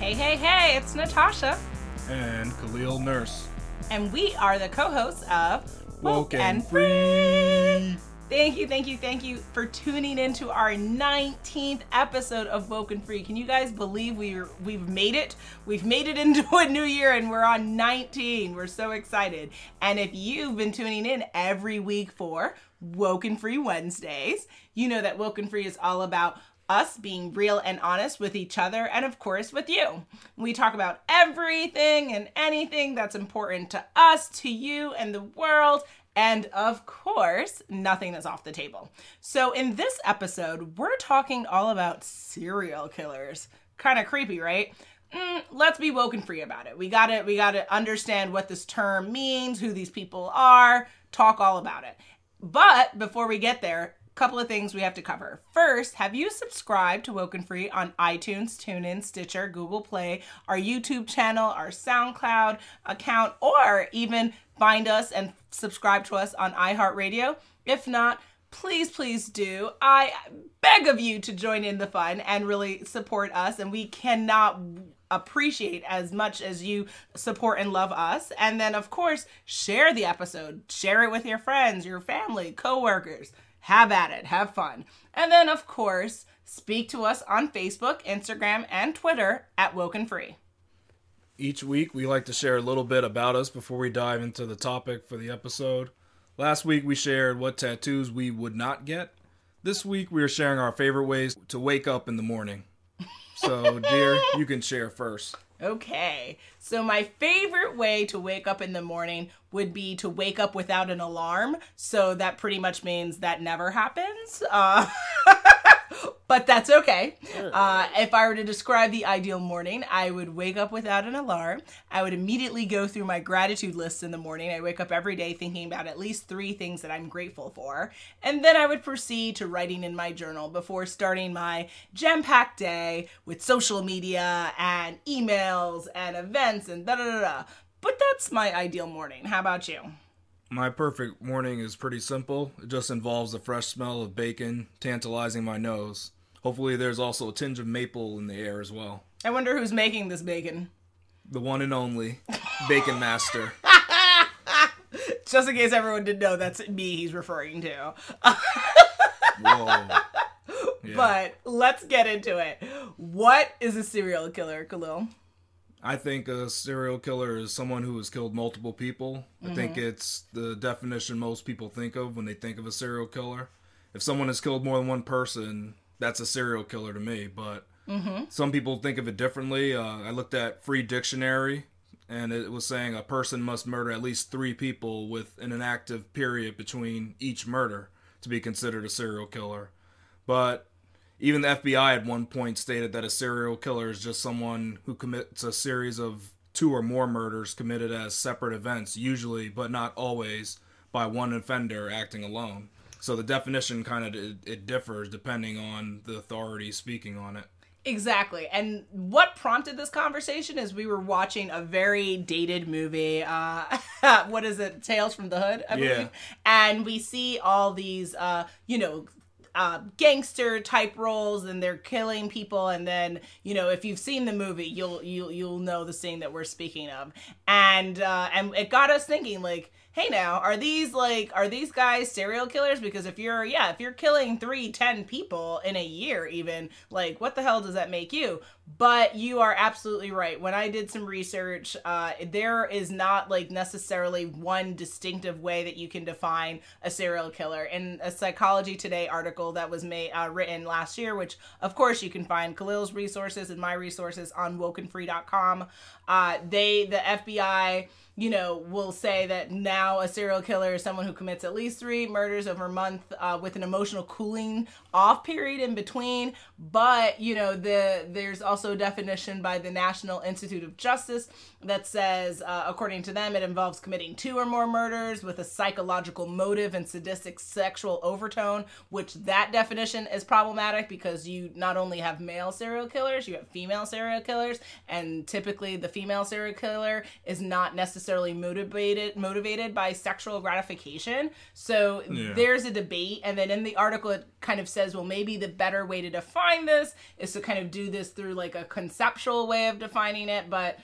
Hey, hey, hey, it's Natasha. And Khalil Nurse. And we are the co-hosts of WokeNFree. Thank you for tuning into our 19th episode of WokeNFree. Can you guys believe we've made it? We've made it into a new year and we're on 19. We're so excited. And if you've been tuning in every week for WokeNFree Wednesdays, you know that WokeNFree is all about us being real and honest with each other and of course with you. We talk about everything and anything that's important to us, to you, and the world. And of course, nothing is off the table. So in this episode, we're talking all about serial killers. Kind of creepy, right? Let's be woke and free about it. We gotta understand what this term means, who these people are, talk all about it. But before we get there, couple of things we have to cover. First, have you subscribed to WokeNFree on iTunes, TuneIn, Stitcher, Google Play, our YouTube channel, our SoundCloud account, or even find us and subscribe to us on iHeartRadio? If not, please do. I beg of you to join in the fun and really support us, and we cannot appreciate as much as you support and love us. And then, of course, share the episode. Share it with your friends, your family, coworkers. Have at it. Have fun. And then, of course, speak to us on Facebook, Instagram, and Twitter at WokeNFree. Each week, we like to share a little bit about us before we dive into the topic for the episode. Last week, we shared what tattoos we would not get. This week, we are sharing our favorite ways to wake up in the morning. So, dear, you can share first. Okay, so my favorite way to wake up in the morning would be to wake up without an alarm. So that pretty much means that never happens. But that's okay. If I were to describe the ideal morning, I would wake up without an alarm. I would immediately go through my gratitude list in the morning. I wake up every day thinking about at least 3 things that I'm grateful for. And then I would proceed to writing in my journal before starting my jam-packed day with social media and emails and events and da-da-da-da. But that's my ideal morning. How about you? My perfect morning is pretty simple. It just involves the fresh smell of bacon tantalizing my nose. Hopefully there's also a tinge of maple in the air as well. I wonder who's making this bacon. The one and only Bacon Master. Just in case everyone didn't know, that's me he's referring to. Whoa. Yeah. But let's get into it. What is a serial killer, Khalil? I think a serial killer is someone who has killed multiple people. I think it's the definition most people think of when they think of a serial killer. If someone has killed more than one person, that's a serial killer to me. But some people think of it differently. I looked at Free Dictionary, and it was saying a person must murder at least 3 people within an active period between each murder to be considered a serial killer. But even the FBI at one point stated that a serial killer is just someone who commits a series of 2 or more murders committed as separate events, usually, but not always, by one offender acting alone. So the definition it differs depending on the authority speaking on it. Exactly. And what prompted this conversation is we were watching a very dated movie. What is it? Tales from the Hood, I believe. Yeah. And we see all these, gangster type roles, and they're killing people, and then if you've seen the movie you'll know the scene that we're speaking of, and it got us thinking, like, hey, now, are these guys serial killers? Because if you're killing 10 people in a year, even, like, what the hell does that make you? But you are absolutely right. When I did some research, there is not necessarily one distinctive way that you can define a serial killer. In a Psychology Today article that was written last year, which of course you can find Khalil's resources and my resources on WokeNFree.com, the FBI will say that now a serial killer is someone who commits at least 3 murders over a month with an emotional cooling off period in between. But, there's also a definition by the National Institute of Justice that says, according to them, it involves committing 2 or more murders with a psychological motive and sadistic sexual overtone, which that definition is problematic because you not only have male serial killers, you have female serial killers, and typically the female serial killer is not necessarily necessarily motivated by sexual gratification. So there's a debate. And then in the article, it kind of says, well, maybe the better way to define this is to kind of do this through like a conceptual way of defining it. But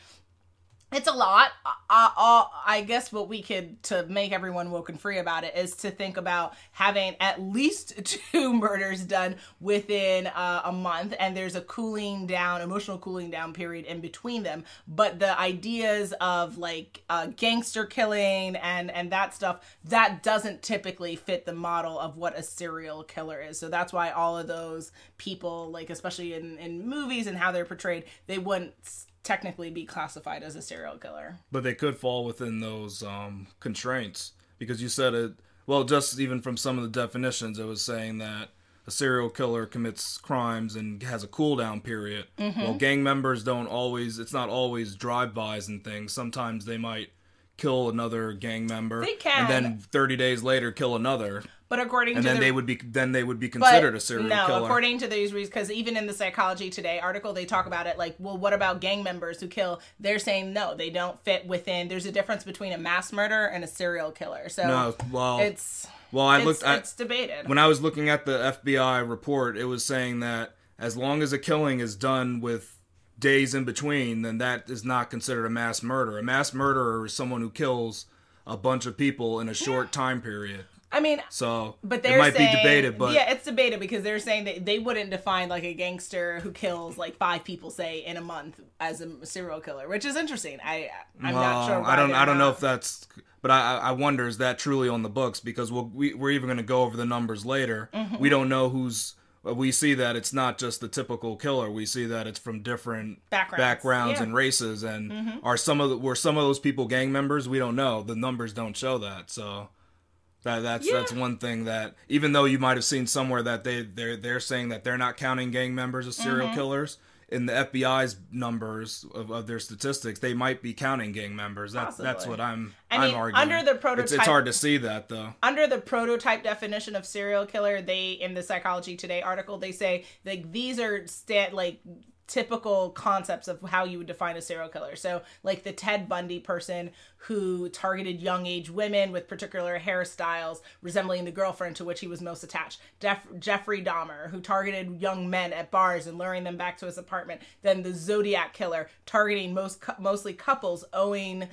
it's a lot. I guess what we could, to make everyone woke and free about it, is to think about having at least 2 murders done within a month, and there's a emotional cooling down period in between them. But the ideas of like gangster killing and that stuff, that doesn't typically fit the model of what a serial killer is. So that's why all of those people, like especially in movies and how they're portrayed, they wouldn't technically be classified as a serial killer. But they could fall within those constraints, because you said it, well, just even from some of the definitions, it was saying that a serial killer commits crimes and has a cool down period. Well, gang members don't always, it's not always drive-bys and things. Sometimes they might kill another gang member. They can. And then 30 days later kill another. But according to they would be considered a serial killer. No, according to these reasons, because even in the Psychology Today article, they talk about it like, well, what about gang members who kill? They're saying no, they don't fit within. There's a difference between a mass murder and a serial killer. So it's debated. When I was looking at the FBI report, it was saying that as long as a killing is done with days in between, then that is not considered a mass murder. A mass murderer is someone who kills a bunch of people in a short time period. I mean, but it might be debated, but yeah, it's debated because they're saying that they wouldn't define like a gangster who kills like 5 people, say, in a month as a serial killer, which is interesting. I'm not sure. I don't know if that's, but I wonder, is that truly on the books? Because we're even going to go over the numbers later. We don't know who's. We see that it's not just the typical killer. We see that it's from different backgrounds and races, and were some of those people gang members? We don't know. The numbers don't show that, so. That's one thing that, even though you might have seen somewhere that they're saying that they're not counting gang members as serial killers, in the FBI's numbers of their statistics, they might be counting gang members. That's what I'm arguing. Under the prototype, it's hard to see that though. Under the prototype definition of serial killer, in the Psychology Today article, they say like these are typical concepts of how you would define a serial killer. So like the Ted Bundy person who targeted young age women with particular hairstyles resembling the girlfriend to which he was most attached. Jeffrey Dahmer, who targeted young men at bars and luring them back to his apartment. Then the Zodiac killer, targeting mostly couples owning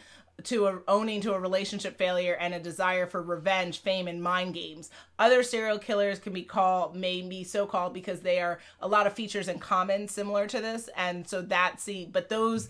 to a relationship failure and a desire for revenge, fame, and mind games. Other serial killers can be so called because they are a lot of features in common similar to this, and so but those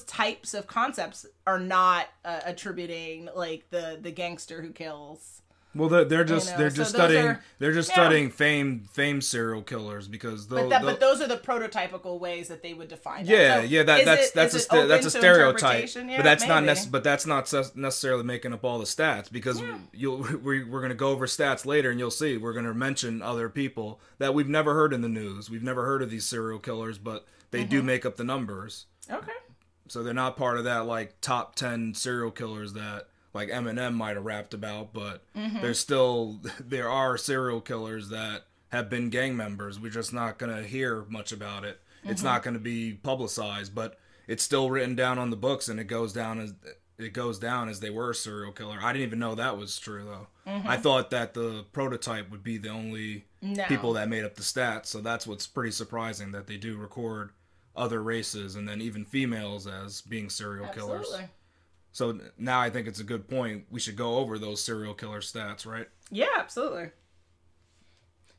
types of concepts are not attributing like the gangster who kills. Well, they're just studying famed serial killers, because but those are the prototypical ways that they would define it. Yeah, that's a stereotype. Yeah, but that's not necessarily making up all the stats, because we're going to go over stats later, and you'll see we're going to mention other people that we've never heard in the news. We've never heard of these serial killers, but they do make up the numbers. Okay. So they're not part of that like top 10 serial killers that like Eminem might have rapped about, but there are serial killers that have been gang members. We're just not going to hear much about it. It's not going to be publicized, but it's still written down on the books, and it goes down as they were a serial killer. I didn't even know that was true though. I thought that the prototype would be the only people that made up the stats, so that's what's pretty surprising, that they do record other races and then even females as being serial killers. Absolutely. So now I think it's a good point. We should go over those serial killer stats, right? Yeah, absolutely.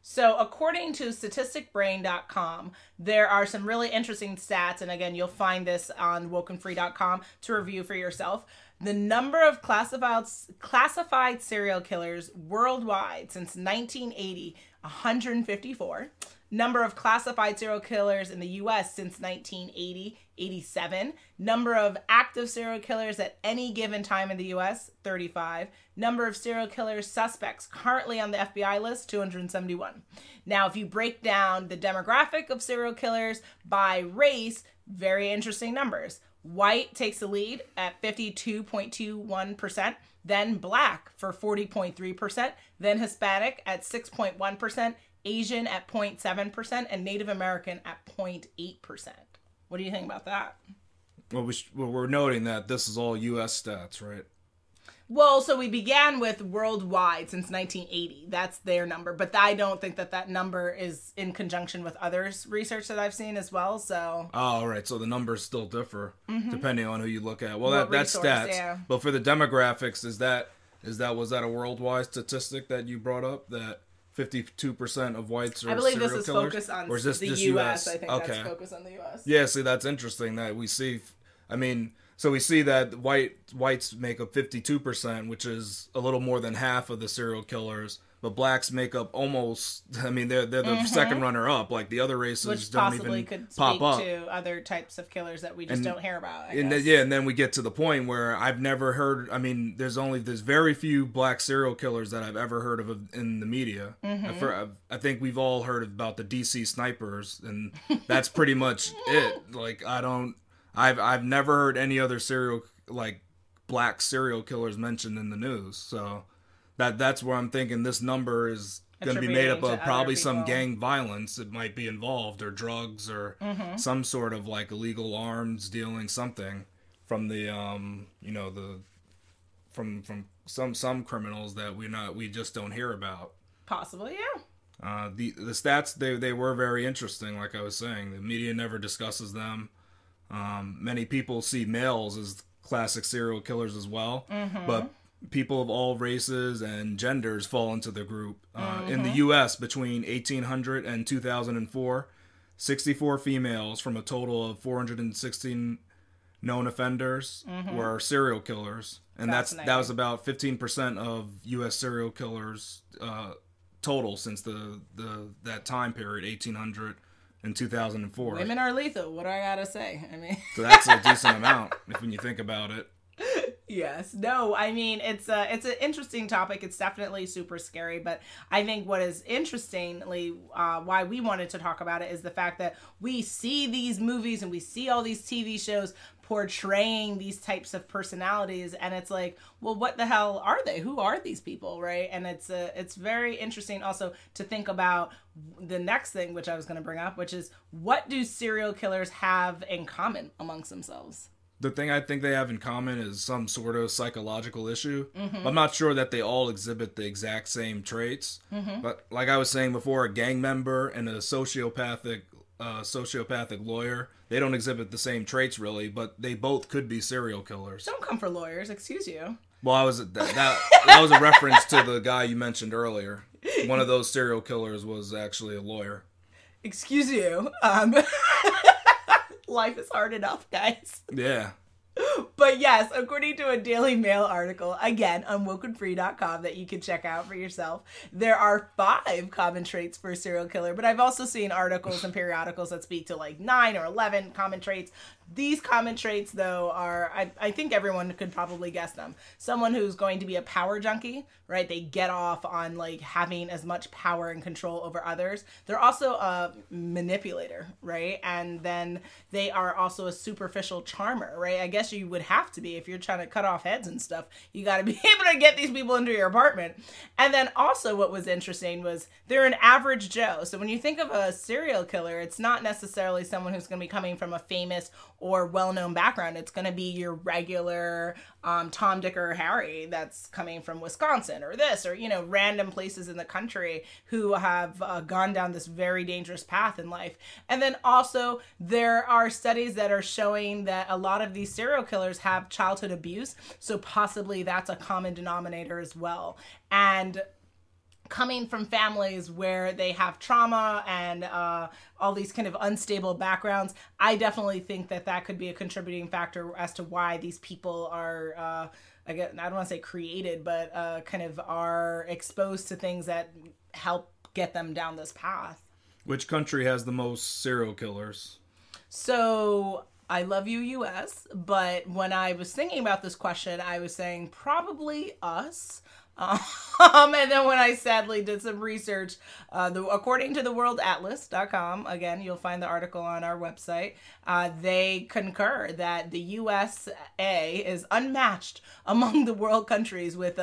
So according to statisticbrain.com, there are some really interesting stats. And again, you'll find this on WokeNFree.com to review for yourself. The number of classified serial killers worldwide since 1980, 154. Number of classified serial killers in the U.S. since 1980, 87. Number of active serial killers at any given time in the U.S., 35. Number of serial killer suspects currently on the FBI list, 271. Now, if you break down the demographic of serial killers by race, very interesting numbers. White takes the lead at 52.21%. Then black for 40.3%. Then Hispanic at 6.1%. Asian at 0.7%, and Native American at 0.8%. What do you think about that? Well, we're noting that this is all U.S. stats, right? Well, so we began with worldwide since 1980. That's their number. But I don't think that number is in conjunction with others' research that I've seen as well. So. Oh, right. So the numbers still differ depending on who you look at. Well, that's resource, stats. yeah. But for the demographics, was that a worldwide statistic that you brought up? That 52% of whites are serial killers? I believe this is focused on the U.S. I think that's focused on the U.S. Yeah, see, that's interesting that we see. I mean, so we see that whites make up 52%, which is a little more than half of the serial killers. But blacks make up almost. I mean, they're the second runner up. Like the other races which don't possibly even could pop speak up. to other types of killers that we just don't hear about. And then we get to the point where I've never heard. I mean, there's very few black serial killers that I've ever heard of in the media. I think we've all heard about the DC snipers, and that's pretty much it. Like I've never heard any other black serial killers mentioned in the news. So that's where I'm thinking this number is going to be made up of probably some gang violence that might be involved, or drugs, or some sort of like illegal arms dealing, something from the from some criminals that we just don't hear about. Possibly, yeah. The stats they were very interesting. Like I was saying, the media never discusses them. Many people see males as classic serial killers as well, but people of all races and genders fall into the group. In the U.S., between 1800 and 2004, 64 females from a total of 416 known offenders were serial killers, and that was about 15% of U.S. serial killers total since that time period, 1800 and 2004. Women are lethal. What do I gotta say? I mean, so that's a decent amount when you think about it. Yes. No, I mean, it's an interesting topic. It's definitely super scary, but I think what is interestingly why we wanted to talk about it is the fact that we see these movies and we see all these TV shows portraying these types of personalities, and it's like, well, what the hell are they? Who are these people, right? And it's very interesting also to think about the next thing, which I was going to bring up, which is, what do serial killers have in common amongst themselves? The thing I think they have in common is some sort of psychological issue. I'm not sure that they all exhibit the exact same traits. But like I was saying before, a gang member and a sociopathic lawyer, they don't exhibit the same traits really, but they both could be serial killers. Don't come for lawyers, excuse you. Well, that was a reference to the guy you mentioned earlier. One of those serial killers was actually a lawyer. Excuse you. Life is hard enough, guys. Yeah. But yes, according to a Daily Mail article, again, on WokeNFree.com that you can check out for yourself, there are 5 common traits for a serial killer. But I've also seen articles and periodicals that speak to like 9 or 11 common traits. These common traits, though, are, I think everyone could probably guess them. Someone who's going to be a power junkie, right? They get off on like having as much power and control over others. They're also a manipulator, right? And then they are also a superficial charmer, right? I guess you would have to be if you're trying to cut off heads and stuff. You got to be able to get these people into your apartment. And then also what was interesting was they're an average Joe. So when you think of a serial killer, it's not necessarily someone who's going to be coming from a famous or well-known background. It's going to be your regular Tom, Dick, or Harry that's coming from Wisconsin or this, or, random places in the country who have gone down this very dangerous path in life. And then also there are studies that are showing that a lot of these serial killers have childhood abuse. So possibly that's a common denominator as well. And coming from families where they have trauma and all these kind of unstable backgrounds, I definitely think that could be a contributing factor as to why these people are, I don't want to say created, but kind of are exposed to things that help get them down this path. Which country has the most serial killers? So I love you, U.S., but when I was thinking about this question, I was saying probably us. And then when I sadly did some research, according to the worldatlas.com, again, you'll find the article on our website, they concur that the USA is unmatched among the world countries with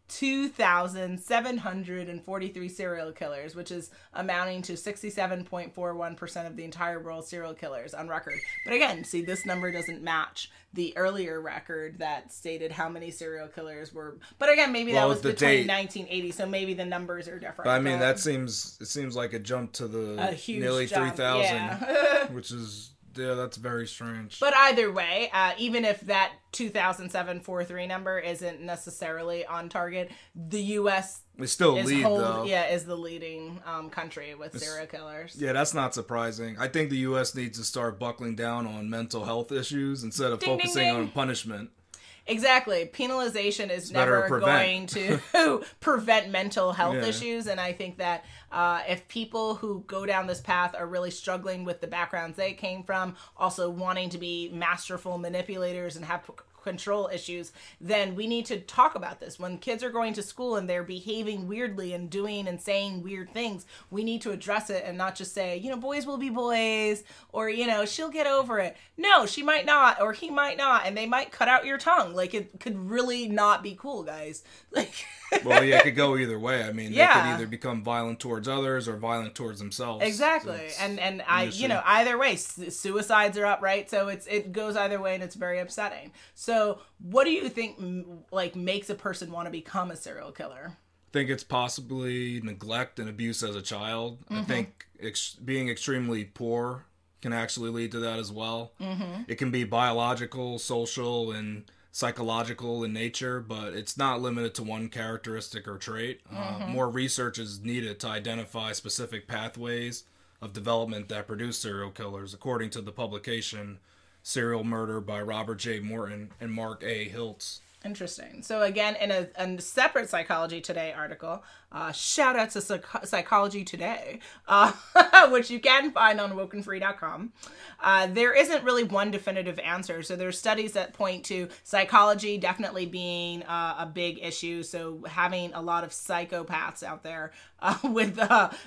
2,743 serial killers, which is amounting to 67.41% of the entire world's serial killers on record. But again, see, this number doesn't match the earlier record that stated how many serial killers were. But again, maybe that was between 1980, so maybe the numbers are different. But I mean, it seems like a jump to the nearly 3,000, yeah. which is... Yeah, that's very strange. But either way, even if that 2,743 number isn't necessarily on target, the U.S. We still lead, though. Yeah, is the leading country with serial killers. Yeah, that's not surprising. I think the U.S. needs to start buckling down on mental health issues instead of focusing on punishment. Exactly. Penalization is never going to prevent mental health issues. And I think that if people who go down this path are really struggling with the backgrounds they came from, also wanting to be masterful manipulators and have control issues, then we need to talk about this. When kids are going to school and they're behaving weirdly and doing and saying weird things, we need to address it and not just say, boys will be boys, or, she'll get over it. No, she might not, or he might not, and they might cut out your tongue. Like, it could really not be cool, guys. Like, well, yeah, it could go either way. I mean, they could either become violent towards others or violent towards themselves. Exactly. And either way, suicides are up, right? So it goes either way, and it's very upsetting. So what do you think, makes a person want to become a serial killer? I think it's possibly neglect and abuse as a child. Mm-hmm. I think being extremely poor can actually lead to that as well. Mm-hmm. It can be biological, social, and psychological in nature, but it's not limited to one characteristic or trait. More research is needed to identify specific pathways of development that produce serial killers, according to the publication Serial Murder by Robert J. Morton and Mark A. Hiltz. Interesting. So again, in a separate Psychology Today article, shout out to Psychology Today, which you can find on WokeNFree.com. There isn't really one definitive answer. So there's studies that point to psychology definitely being a big issue. So having a lot of psychopaths out there with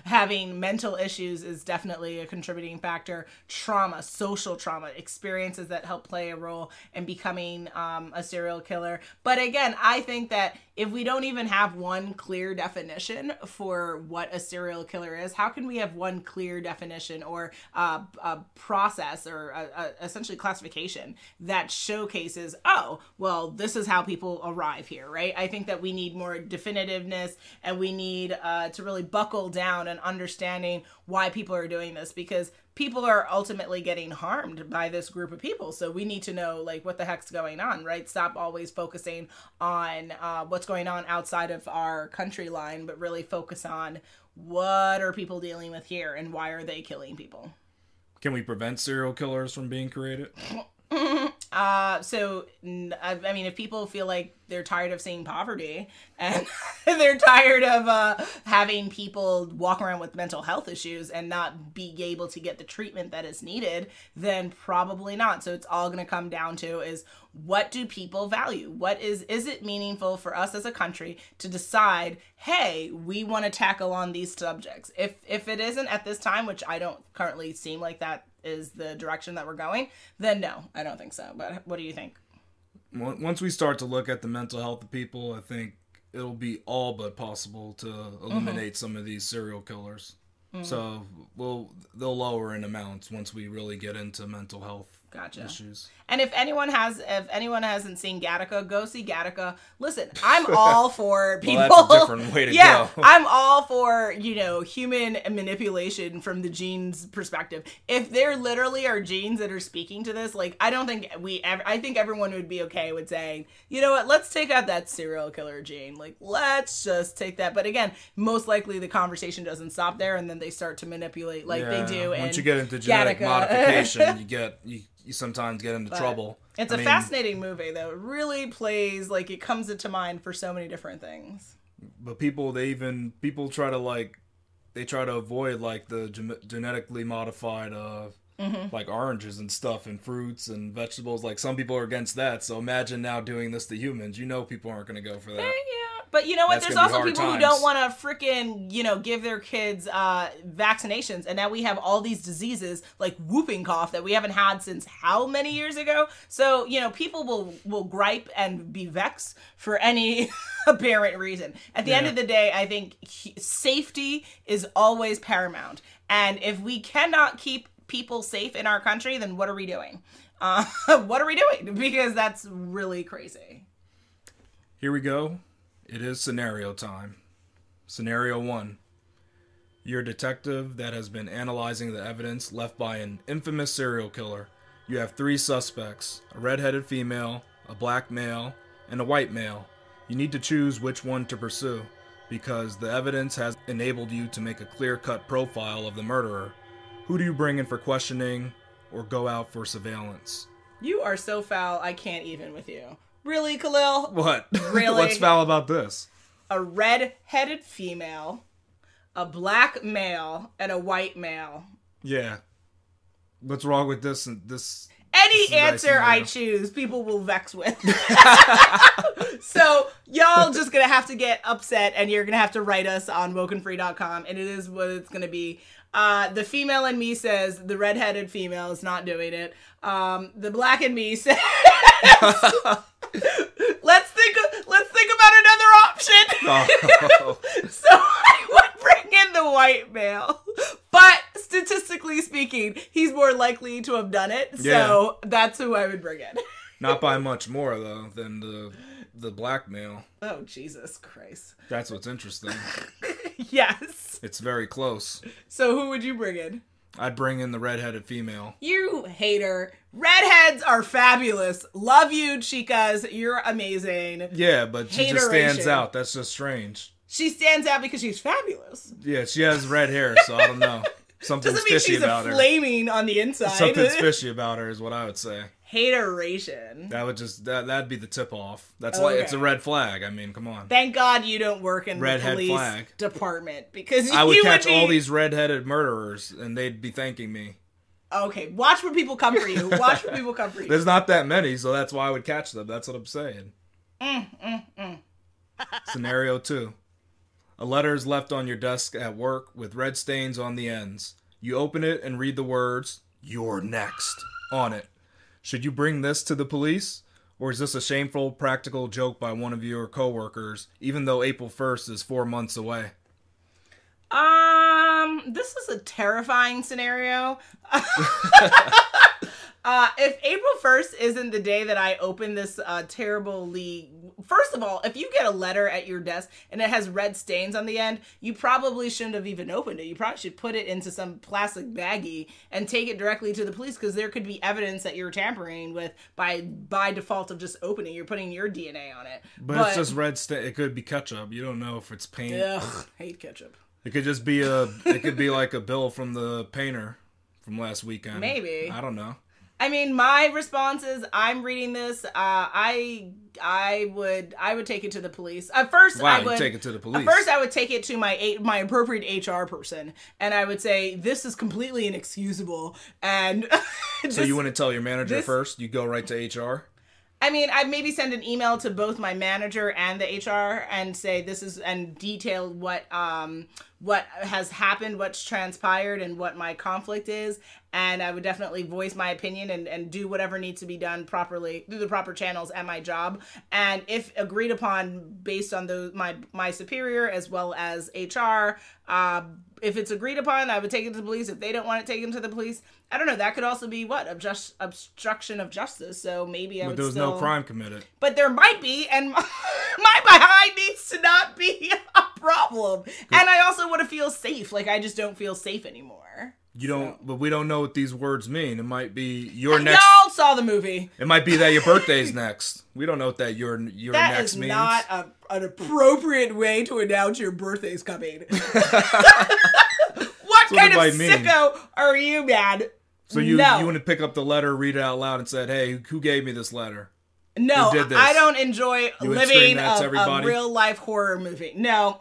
having mental issues is definitely a contributing factor. Trauma, social trauma, experiences that help play a role in becoming a serial killer. But again, I think that if we don't even have one clear definition for what a serial killer is, how can we have one clear definition or a process or essentially classification that showcases, oh, well, this is how people arrive here, right? I think that we need more definitiveness, and we need to really buckle down and understanding why people are doing this, because people are ultimately getting harmed by this group of people. So we need to know, what the heck's going on, right? Stop always focusing on what's going on outside of our country line, but really focus on what are people dealing with here and why are they killing people. Can we prevent serial killers from being created? So, I mean, if people feel like they're tired of seeing poverty and they're tired of having people walk around with mental health issues and not be able to get the treatment that is needed, then probably not. So it's all going to come down to is, what do people value? What is it meaningful for us as a country to decide, hey, we want to tackle on these subjects? If it isn't at this time, which I don't currently seem like that is the direction that we're going, then no, I don't think so. But what do you think? Once we start to look at the mental health of people, I think it'll be all but possible to eliminate some of these serial killers. So they'll lower in amounts once we really get into mental health issues. And if anyone hasn't seen Gattaca, go see Gattaca. Listen, I'm all for people. Well, that's a different way to go. I'm all for, human manipulation from the genes perspective. If there literally are genes that are speaking to this, I think everyone would be okay with saying, you know what, let's take out that serial killer gene. Let's just take that. But again, most likely the conversation doesn't stop there, and then they start to manipulate they do. Once you get into genetic modification, you sometimes get into trouble. It's a fascinating movie, though. It really plays, it comes into mind for so many different things. But people try to, they try to avoid, the genetically modified, oranges and stuff and fruits and vegetables. Some people are against that. So imagine now doing this to humans. People aren't going to go for that. Yeah. But you know what? That's There's gonna be also hard people who times. don't want to freaking, give their kids vaccinations. And now we have all these diseases like whooping cough that we haven't had since how many years ago? So, people will gripe and be vexed for any apparent reason. At the end of the day, I think safety is always paramount. And if we cannot keep people safe in our country, then what are we doing? What are we doing? Because that's really crazy. Here we go. It is scenario time. Scenario 1. You're a detective that has been analyzing the evidence left by an infamous serial killer. You have 3 suspects, a red-headed female, a black male, and a white male. You need to choose which one to pursue, because the evidence has enabled you to make a clear-cut profile of the murderer. Who do you bring in for questioning or go out for surveillance? You are so foul, I can't even with you. Really, Khalil? What? Really? What's foul about this? A red-headed female, a black male, and a white male. Yeah. What's wrong with this? Any answer I choose, people will vex with. So, y'all just gonna have to get upset, and you're gonna have to write us on WokeNFree.com, and it is what it's gonna be. The female in me says the redheaded female is not doing it. The black in me says let's think about another option. Oh. So I would bring in the white male, but statistically speaking, he's more likely to have done it. So that's who I would bring in. Not by much more though than the black male. Oh, Jesus Christ. That's what's interesting. Yes. It's very close. So who would you bring in? I'd bring in the redheaded female. You hater. Redheads are fabulous. Love you, chicas. You're amazing. Yeah, but she just stands Hateration. out. That's just strange. She stands out because she's fabulous. Yeah, she has red hair, so I don't know. Something's Doesn't mean fishy she's about her. flaming on the inside. Something's fishy about her is what I would say. Hateration. That would just that'd be the tip off. That's Okay. like it's a red flag. I mean, come on. Thank God you don't work in Redhead the police flag. department because I would you catch would be... all these redheaded murderers and they'd be thanking me. Okay, watch where people come for you. Watch where people come for you. There's not that many, so that's why I would catch them. That's what I'm saying. Scenario 2. A letter is left on your desk at work with red stains on the ends. You open it and read the words, "You're next," on it. Should you bring this to the police? Or is this a shameful practical joke by one of your coworkers, even though April 1st is 4 months away? This is a terrifying scenario. If April 1st isn't the day that I open this terribly... First of all, if you get a letter at your desk and it has red stains on the end, you probably shouldn't have even opened it. You probably should put it into some plastic baggie and take it directly to the police because there could be evidence that you're tampering with by default of just opening. You're putting your DNA on it. But it's just red stain. It could be ketchup. You don't know if it's paint. Ugh, hate ketchup. It could just be it could be like a bill from the painter from last weekend. Maybe. I don't know. I mean, my response is, I'm reading this. I would take it to the police. At first, Wow, I would you take it to the police. At first, I would take it to my appropriate HR person, and I would say, "This is completely inexcusable." And So you wouldn't tell your manager this- first? You go right to HR? I mean, I'd maybe send an email to both my manager and the HR and say this is, and detail what has happened, what's transpired, and what my conflict is. And I would definitely voice my opinion and do whatever needs to be done properly through the proper channels at my job. And if agreed upon based on my superior as well as HR, if it's agreed upon, I would take it to the police. If they don't want it taken to the police, I don't know. That could also be obstruction of justice. So maybe I would But there was no crime committed. But there might be, and my behind needs to not be a problem. And I also want to feel safe. Like, I just don't feel safe anymore. You don't, but we don't know what these words mean. It might be your next. Y'all saw the movie. It might be that your birthday's next. We don't know what that your That next is means. not an appropriate way to announce your birthday's coming. What kind of sicko are you, man? So you want to pick up the letter, read it out loud, and said, "Hey, who gave me this letter?" No, Who did this? I don't enjoy You would scream living that to a everybody? real life horror movie. No,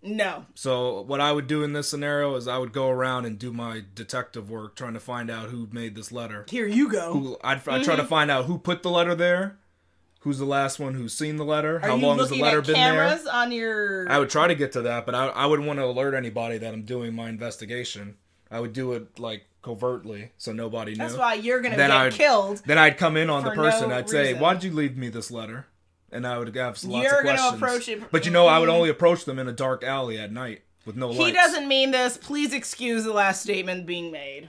no. So what I would do in this scenario is I would go around and do my detective work, trying to find out who made this letter. Here you go. I'd try to find out who put the letter there, who's the last one who's seen the letter? Are How you long has the looking letter at been cameras there? on your... I would try to get to that, but I wouldn't want to alert anybody that I'm doing my investigation. I would do it, like, covertly, so nobody knew. That's why you're going to get killed. Then I'd come in on the person. No I'd say, reason. why did you leave me this letter? And I would have lots of You're questions. going to approach it. But, I would only approach them in a dark alley at night with no lights. He doesn't mean this. Please excuse the last statement being made.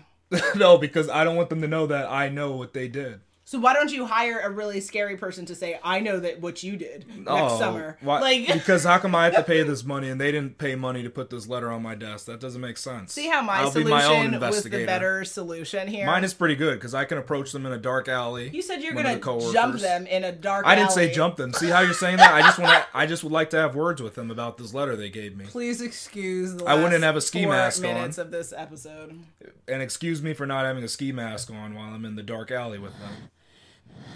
No, because I don't want them to know that I know what they did. So why don't you hire a really scary person to say, I know that what you did next summer? Why? Because how come I have to pay this money and they didn't pay money to put this letter on my desk? That doesn't make sense. See how my solution was the better solution here? Mine is pretty good because I can approach them in a dark alley. You said you're going to jump them in a dark alley. I didn't say jump them. See how you're saying that? I just would like to have words with them about this letter they gave me. Please excuse the last I wouldn't have a ski mask minutes of this episode. And excuse me for not having a ski mask on while I'm in the dark alley with them.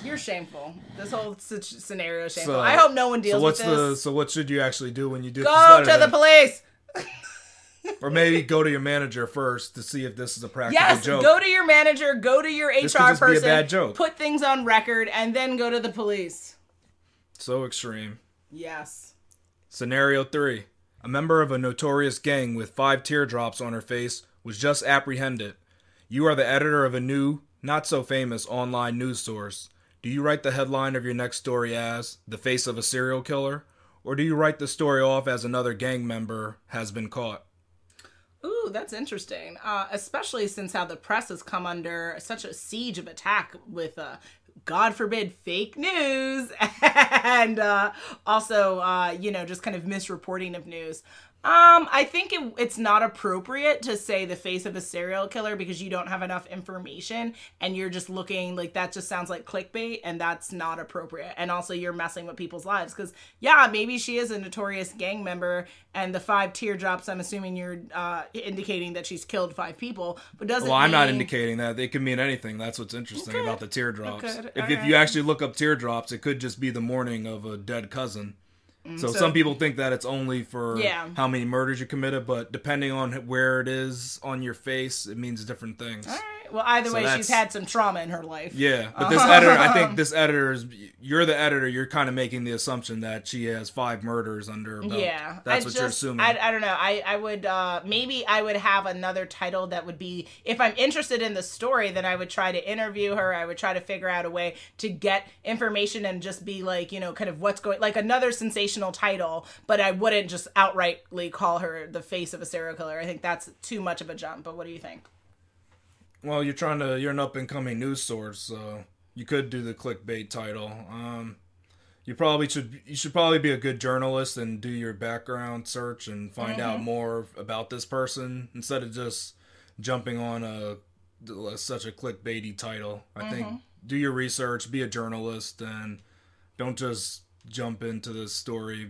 You're shameful. This whole scenario is shameful. I hope no one deals with this. So what should you actually do when you do Go to the police! Or maybe go to your manager first to see if this is a practical joke. Yes, go to your manager, go to your HR this could just person, be a bad joke. Put things on record, and then go to the police. So extreme. Yes. Scenario 3. A member of a notorious gang with 5 teardrops on her face was just apprehended. You are the editor of a new, not so famous online news source. Do you write the headline of your next story as "The Face of a Serial Killer"? Or do you write the story off as another gang member has been caught? Ooh, that's interesting. Especially since how the press has come under such a siege of attack with, God forbid, fake news and also, just kind of misreporting of news. I think it's not appropriate to say the face of a serial killer because you don't have enough information and you're just looking like that just sounds like clickbait, and that's not appropriate. And also you're messing with people's lives because, yeah, maybe she is a notorious gang member and the 5 teardrops, I'm assuming you're indicating that she's killed 5 people, but doesn't I'm not indicating that. It could mean anything. That's what's interesting about the teardrops. If you actually look up teardrops, it could just be the mourning of a dead cousin. So some people think that it's only for how many murders you committed, but depending on where it is on your face, it means different things. All right. Well, either way, she's had some trauma in her life. Yeah, but this editor, I think this editor is, you're the editor, you're kind of making the assumption that she has 5 murders under her belt. Yeah. That's what you're assuming. I don't know. I would, maybe I would have another title that would be, if I'm interested in the story, then I would try to interview her. I would try to figure out a way to get information and just be like, kind of what's going, like another sensational title, but I wouldn't just outrightly call her the face of a serial killer. I think that's too much of a jump, but what do you think? Well, you're an up-and-coming news source, so you could do the clickbait title. You should probably be a good journalist and do your background search and find out more about this person instead of just jumping on such a clickbaity title. I think do your research, be a journalist, and don't just jump into this story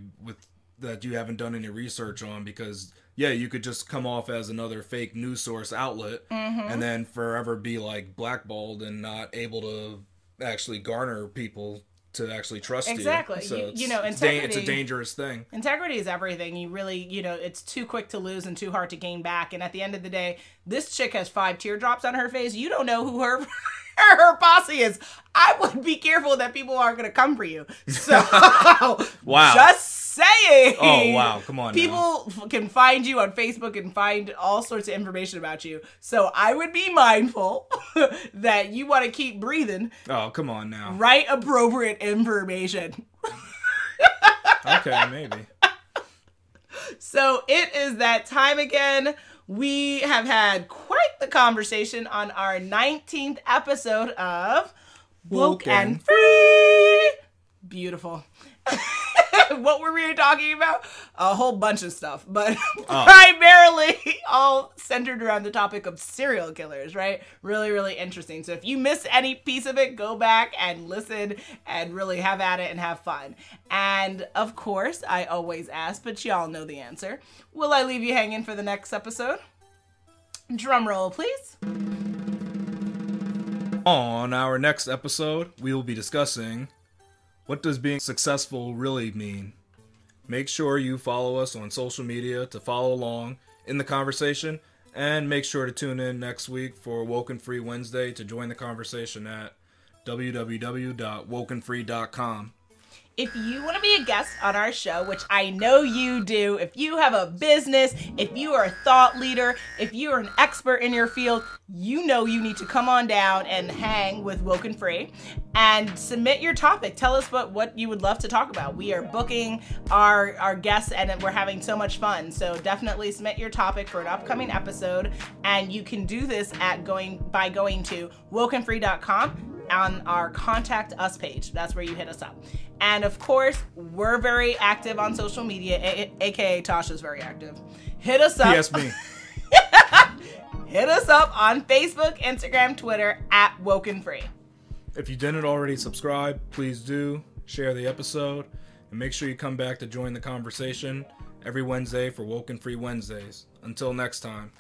that you haven't done any research on, because you could just come off as another fake news source outlet and then forever be like blackballed and not able to actually garner people to actually trust you. Exactly. So integrity, it's a dangerous thing. Integrity is everything. You really, it's too quick to lose and too hard to gain back. And at the end of the day, this chick has 5 teardrops on her face. You don't know who her posse is. I would be careful that people aren't going to come for you. So, wow. Just saying. Oh, wow. Come on. People can find you on Facebook and find all sorts of information about you. So I would be mindful that you want to keep breathing. Oh, come on now. Write appropriate information. Okay, maybe. So it is that time again. We have had quite the conversation on our 19th episode of Woke and Free. Beautiful. What were we talking about? A whole bunch of stuff, but primarily all centered around the topic of serial killers, right? Really, really interesting. So if you miss any piece of it, go back and listen and really have at it and have fun. And of course, I always ask, but y'all know the answer. Will I leave you hanging for the next episode? Drum roll, please. On our next episode, we will be discussing, what does being successful really mean? Make sure you follow us on social media to follow along in the conversation, and make sure to tune in next week for WokeNFree Wednesday to join the conversation at www.WokeNFree.com. If you want to be a guest on our show, which I know you do, if you have a business, if you are a thought leader, if you are an expert in your field, you know you need to come on down and hang with WokeNFree and submit your topic. Tell us what you would love to talk about. We are booking our guests and we're having so much fun. So definitely submit your topic for an upcoming episode, and you can do this by going to WokeNFree.com on our Contact Us page. That's where you hit us up. And of course, we're very active on social media, aka Tasha's very active. Hit us up. Yes, me. Hit us up on Facebook, Instagram, Twitter at WokeNFree. If you didn't already subscribe, please do. Share the episode. And make sure you come back to join the conversation every Wednesday for WokeNFree Wednesdays. Until next time.